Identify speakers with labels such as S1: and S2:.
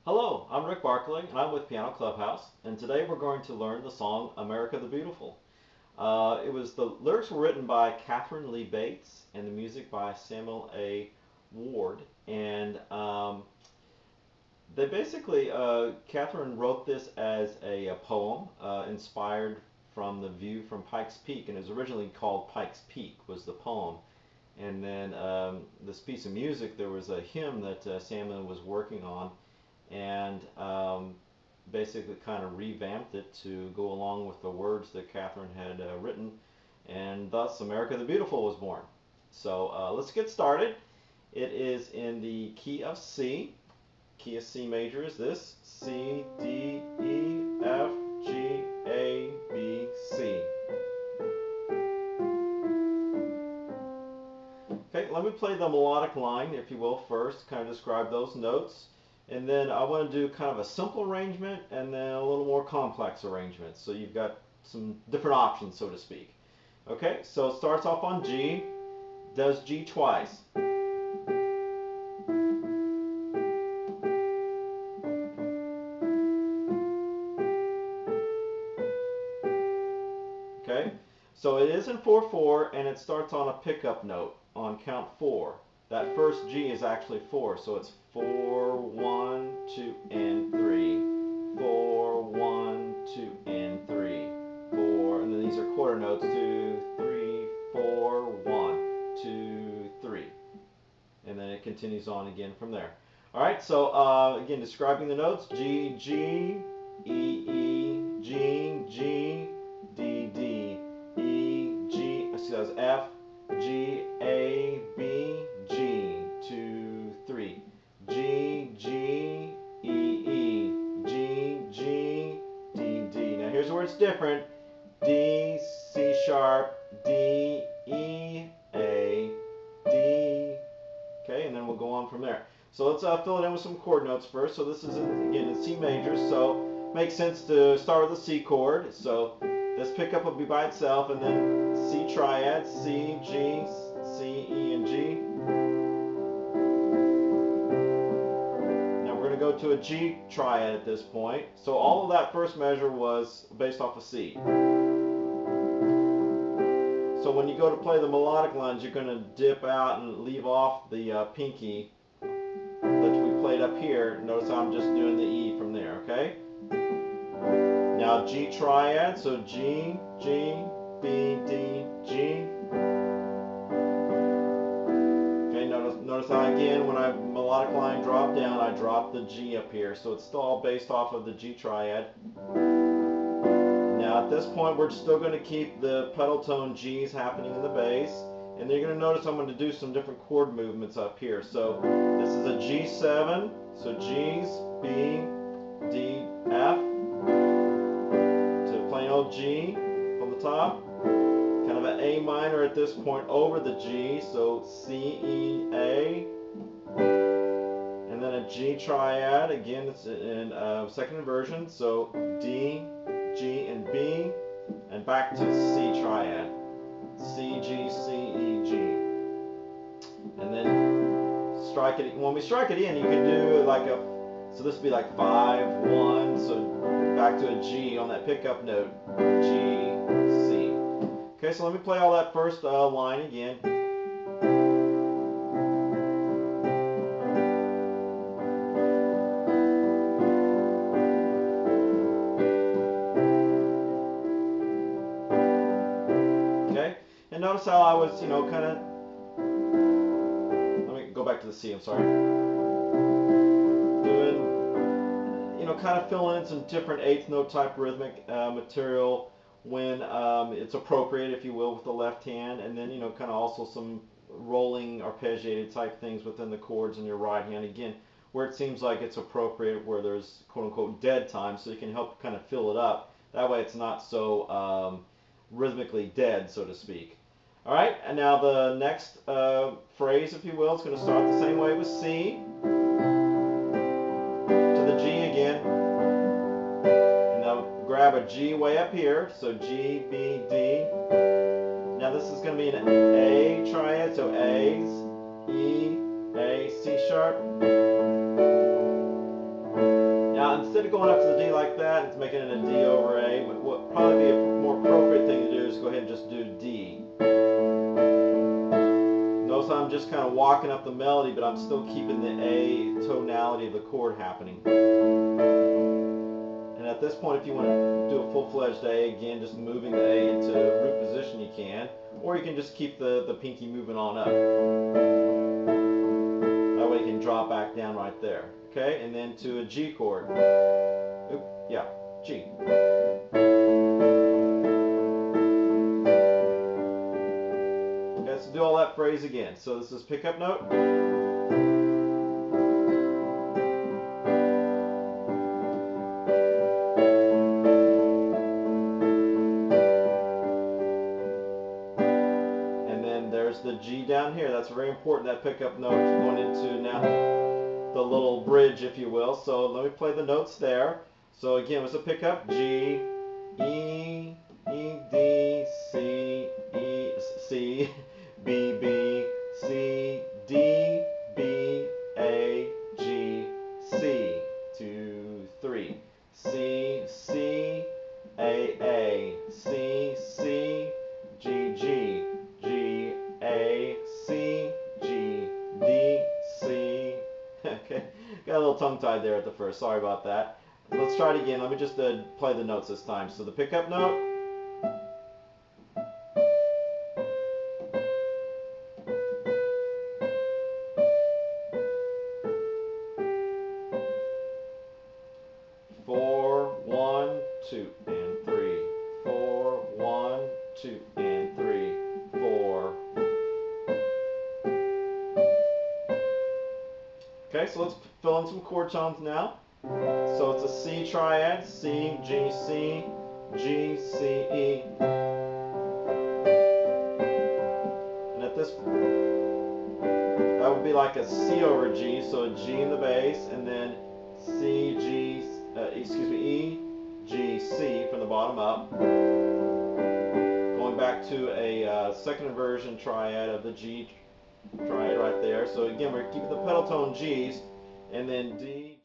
S1: Hello, I'm Rick Barkley, and I'm with Piano Clubhouse, and today we're going to learn the song America the Beautiful. The lyrics were written by Catherine Lee Bates, and the music by Samuel A. Ward, and Catherine wrote this as a poem inspired from the view from Pikes Peak, and it was originally called Pikes Peak, was the poem. And then this piece of music, there was a hymn that Samuel was working on, and basically kind of revamped it to go along with the words that Catherine had written, and thus America the Beautiful was born. So let's get started. It is in the key of C. Key of C major is this: C, D, E, F, G, A, B, C. Okay, let me play the melodic line, if you will, first, kind of describe those notes. And then I want to do kind of a simple arrangement and then a little more complex arrangement. So you've got some different options, so to speak. Okay, so it starts off on G, does G twice. Okay, so it is in 4/4 and it starts on a pickup note on count 4. That first G is actually 4, so it's 4, 1, 2, and 3. 4, 1, 2, and 3. 4, and then these are quarter notes: 2, 3, 4, 1, 2, 3. And then it continues on again from there. All right, so again, describing the notes: G, G, E, E, G, G, D, D, E, G, so that's F, G, A, B, G, 2, 3. G, G, E, E, G, G, D, D. Now here's where it's different: D, C sharp, D, E, A, D. Okay, and then we'll go on from there. So let's fill it in with some chord notes first. So this is again in C major, so makes sense to start with a C chord. So this pickup will be by itself, and then C triad, C, G, C, E, and G. Now we're going to go to a G triad at this point. So all of that first measure was based off of C. So when you go to play the melodic lines, you're going to dip out and leave off the pinky that we played up here. Notice how I'm just doing the E from there, okay? Now G triad, so G, G, B, D, G. Okay, notice how again when I melodic line drop down, I drop the G up here. So it's still all based off of the G triad. Now at this point we're still going to keep the pedal tone G's happening in the bass, and then you're going to notice I'm going to do some different chord movements up here. So this is a G7, so G's, B, D, F, to plain old G from the top, kind of an A minor at this point over the G, so C, E, A, and then a G triad, again it's in second inversion, so D, G, and B, and back to C triad, C, G, C, E, G. And then strike it. When we strike it in, you can do like a, so this would be like 5, 1, so back to a G on that pickup note, G, C. Okay, so let me play all that first line again. And notice how I was, kind of, let me go back to the C, I'm sorry. Doing, kind of filling in some different eighth note type rhythmic material when it's appropriate, if you will, with the left hand. And then, kind of also some rolling arpeggiated type things within the chords in your right hand. Again, where it seems like it's appropriate, where there's quote unquote dead time, so you can help kind of fill it up. That way it's not so rhythmically dead, so to speak. All right, and now the next phrase, if you will, is going to start the same way with C to the G again. And now grab a G way up here, so G, B, D. Now this is going to be an A triad, so A's, E, A, C sharp. instead of going up to the D like that, it's making it a D over A. But what probably be a more appropriate thing to do is go ahead and just do D. Notice I'm just kind of walking up the melody, but I'm still keeping the A tonality of the chord happening. And at this point, if you want to do a full-fledged A, again, just moving the A into root position, you can. Or you can just keep the pinky moving on up. That way you can drop back down right there. Okay, and then to a G chord. Oop, yeah, G. Okay, let's do all that phrase again. So this is pickup note. And then there's the G down here. That's very important, that pickup note going into now the little bridge, if you will. So let me play the notes there. So again, what's a pickup? G, E, E, D, C, E, C, B, B, C, D, B, A, G, C. 2, 3. C, C, A, C, C, G, G, G, A, C, G, D, C. Okay, got a little tongue-tied there at the first. Sorry about that. Let's try it again. Let me just play the notes this time. So the pickup note. Four, 1, 2, and 3. 4, 1, 2, and 3. 4. Okay, so let's fill in some chord tones now. So it's a C triad, C, G, C, G, C, E. And at this, that would be like a C over G, so a G in the bass, and then C, G, E, G, C from the bottom up. Going back to a second inversion triad of the G triad right there. So again, we're keeping the pedal tone G's, and then D.